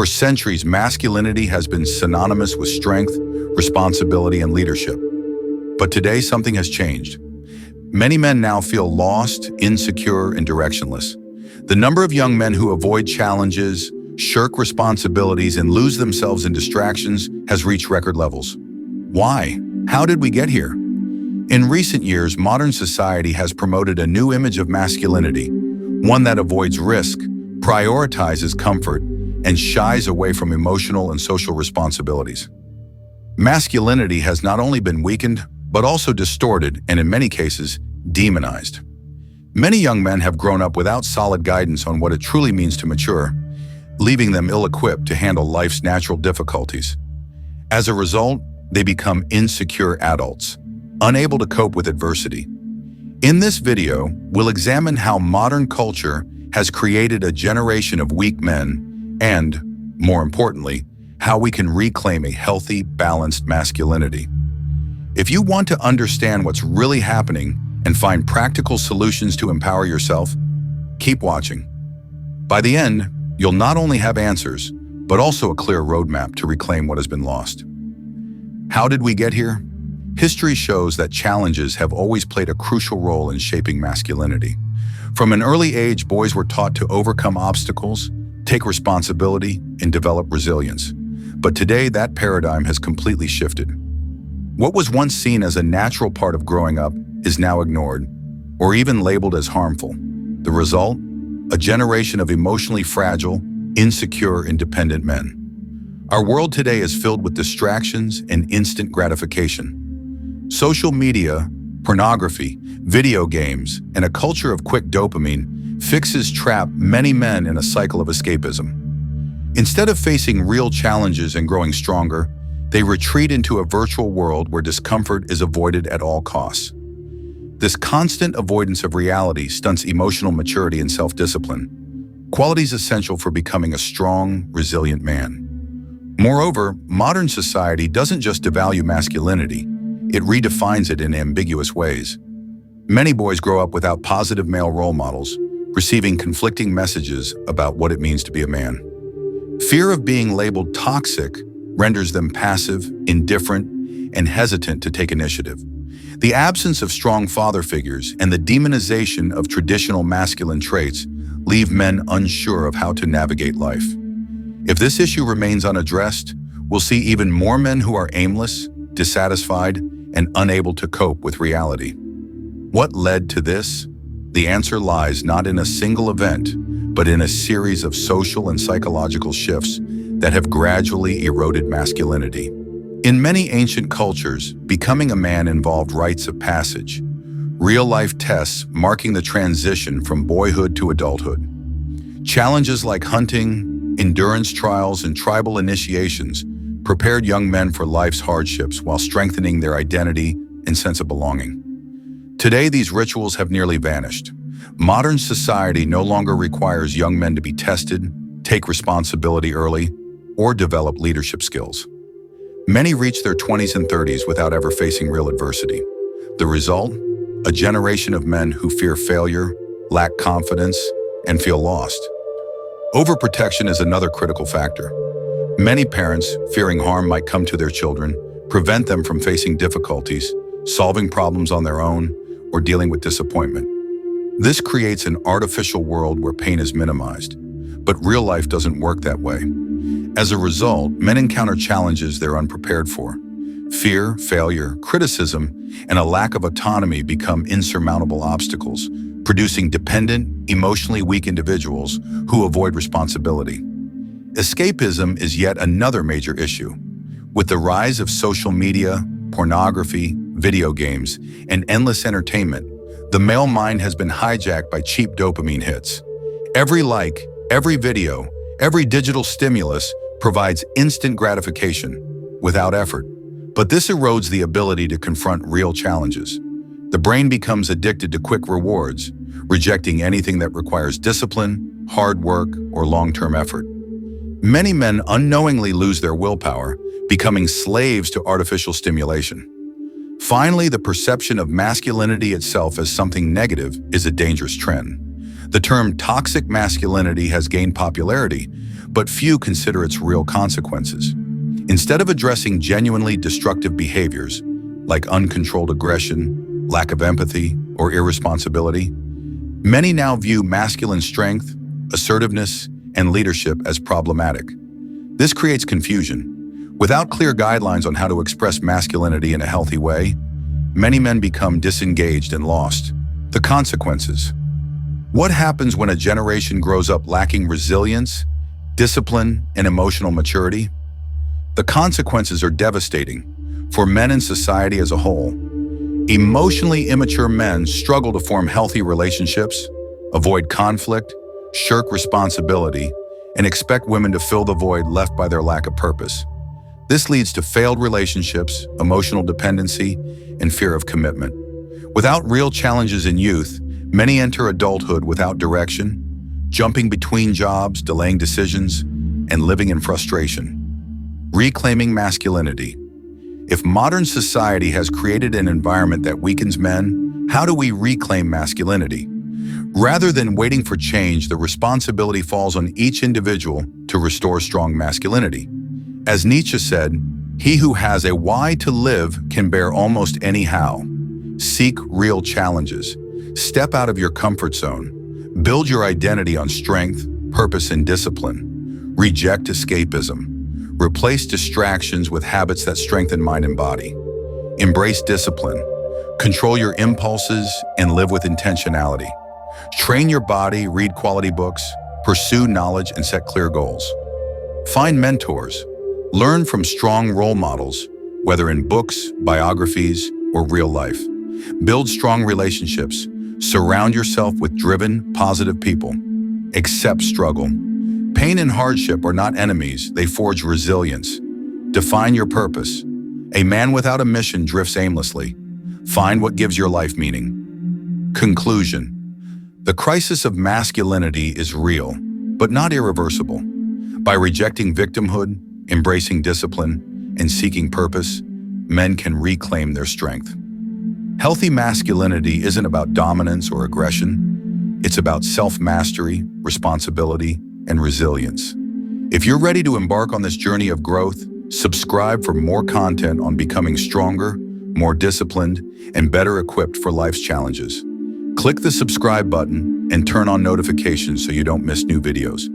For centuries, masculinity has been synonymous with strength, responsibility, and leadership. But today, something has changed. Many men now feel lost, insecure, and directionless. The number of young men who avoid challenges, shirk responsibilities, and lose themselves in distractions has reached record levels. Why? How did we get here? In recent years, modern society has promoted a new image of masculinity, one that avoids risk, prioritizes comfort, and shies away from emotional and social responsibilities. Masculinity has not only been weakened, but also distorted and in many cases, demonized. Many young men have grown up without solid guidance on what it truly means to mature, leaving them ill-equipped to handle life's natural difficulties. As a result, they become insecure adults, unable to cope with adversity. In this video, we'll examine how modern culture has created a generation of weak men and, more importantly, how we can reclaim a healthy, balanced masculinity. If you want to understand what's really happening and find practical solutions to empower yourself, keep watching. By the end, you'll not only have answers, but also a clear roadmap to reclaim what has been lost. How did we get here? History shows that challenges have always played a crucial role in shaping masculinity. From an early age, boys were taught to overcome obstacles, take responsibility, and develop resilience. But today, that paradigm has completely shifted. What was once seen as a natural part of growing up is now ignored, or even labeled as harmful. The result? A generation of emotionally fragile, insecure, and dependent men. Our world today is filled with distractions and instant gratification. Social media, pornography, video games, and a culture of quick dopamine fixes trap many men in a cycle of escapism. Instead of facing real challenges and growing stronger, they retreat into a virtual world where discomfort is avoided at all costs. This constant avoidance of reality stunts emotional maturity and self-discipline, qualities essential for becoming a strong, resilient man. Moreover, modern society doesn't just devalue masculinity, it redefines it in ambiguous ways. Many boys grow up without positive male role models, receiving conflicting messages about what it means to be a man. Fear of being labeled toxic renders them passive, indifferent, and hesitant to take initiative. The absence of strong father figures and the demonization of traditional masculine traits leave men unsure of how to navigate life. If this issue remains unaddressed, we'll see even more men who are aimless, dissatisfied, and unable to cope with reality. What led to this? The answer lies not in a single event, but in a series of social and psychological shifts that have gradually eroded masculinity. In many ancient cultures, becoming a man involved rites of passage, real-life tests marking the transition from boyhood to adulthood. Challenges like hunting, endurance trials, and tribal initiations prepared young men for life's hardships while strengthening their identity and sense of belonging. Today, these rituals have nearly vanished. Modern society no longer requires young men to be tested, take responsibility early, or develop leadership skills. Many reach their 20s and 30s without ever facing real adversity. The result? A generation of men who fear failure, lack confidence, and feel lost. Overprotection is another critical factor. Many parents, fearing harm might come to their children, prevent them from facing difficulties, solving problems on their own, or dealing with disappointment. This creates an artificial world where pain is minimized, but real life doesn't work that way. As a result, men encounter challenges they're unprepared for. Fear, failure, criticism, and a lack of autonomy become insurmountable obstacles, producing dependent, emotionally weak individuals who avoid responsibility. Escapism is yet another major issue. With the rise of social media, pornography, video games, and endless entertainment, the male mind has been hijacked by cheap dopamine hits. Every like, every video, every digital stimulus provides instant gratification without effort. But this erodes the ability to confront real challenges. The brain becomes addicted to quick rewards, rejecting anything that requires discipline, hard work, or long-term effort. Many men unknowingly lose their willpower, becoming slaves to artificial stimulation. Finally, the perception of masculinity itself as something negative is a dangerous trend. The term toxic masculinity has gained popularity, but few consider its real consequences. Instead of addressing genuinely destructive behaviors, like uncontrolled aggression, lack of empathy, or irresponsibility, many now view masculine strength, assertiveness, and leadership as problematic. This creates confusion. Without clear guidelines on how to express masculinity in a healthy way, many men become disengaged and lost. The consequences. What happens when a generation grows up lacking resilience, discipline, and emotional maturity? The consequences are devastating for men and society as a whole. Emotionally immature men struggle to form healthy relationships, avoid conflict, shirk responsibility, and expect women to fill the void left by their lack of purpose. This leads to failed relationships, emotional dependency, and fear of commitment. Without real challenges in youth, many enter adulthood without direction, jumping between jobs, delaying decisions, and living in frustration. Reclaiming masculinity. If modern society has created an environment that weakens men, how do we reclaim masculinity? Rather than waiting for change, the responsibility falls on each individual to restore strong masculinity. As Nietzsche said, "He who has a why to live can bear almost any how." Seek real challenges. Step out of your comfort zone. Build your identity on strength, purpose, and discipline. Reject escapism. Replace distractions with habits that strengthen mind and body. Embrace discipline. Control your impulses and live with intentionality. Train your body, read quality books, pursue knowledge, and set clear goals. Find mentors. Learn from strong role models, whether in books, biographies, or real life. Build strong relationships. Surround yourself with driven, positive people. Accept struggle. Pain and hardship are not enemies, they forge resilience. Define your purpose. A man without a mission drifts aimlessly. Find what gives your life meaning. Conclusion. The crisis of masculinity is real, but not irreversible. By rejecting victimhood, embracing discipline, and seeking purpose, men can reclaim their strength. Healthy masculinity isn't about dominance or aggression. It's about self-mastery, responsibility, and resilience. If you're ready to embark on this journey of growth, subscribe for more content on becoming stronger, more disciplined, and better equipped for life's challenges. Click the subscribe button and turn on notifications so you don't miss new videos.